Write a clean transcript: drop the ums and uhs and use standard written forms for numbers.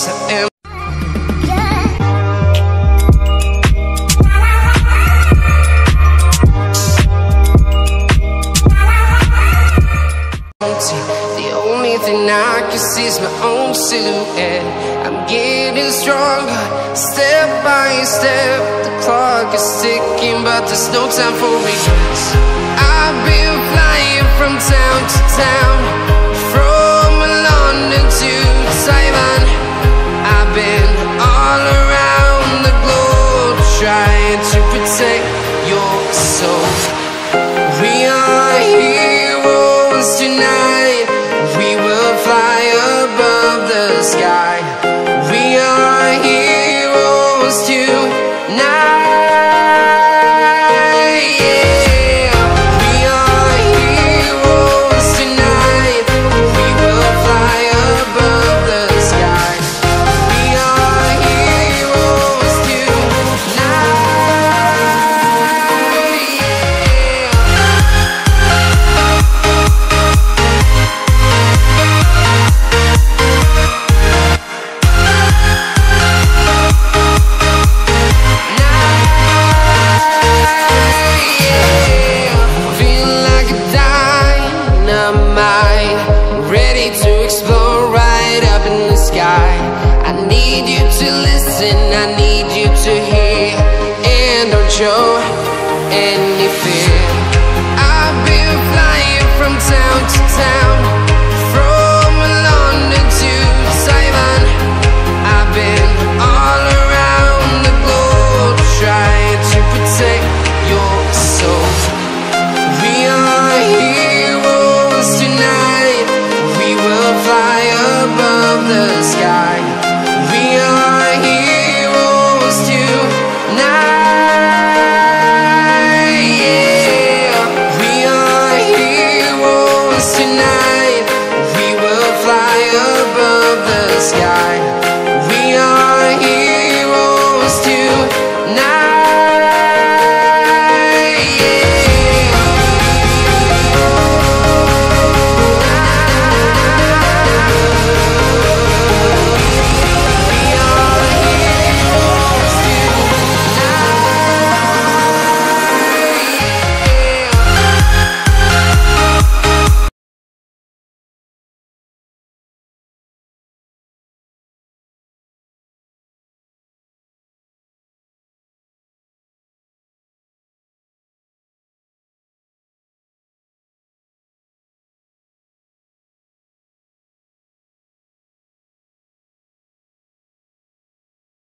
yes I am. The only thing I can see is my own silhouette. I'm getting stronger, step by step. The clock is ticking, but there's no time for regrets. I've been flying from town to town, from London to Taiwan. I've been all around the globe, trying to protect your soul. We are heroes tonight. We will fly above the sky. We are heroes tonight. Yeah. We are heroes tonight. We will fly above the sky. We are heroes tonight. I need you to hear, and don't show any fear. I've been flying from town to town,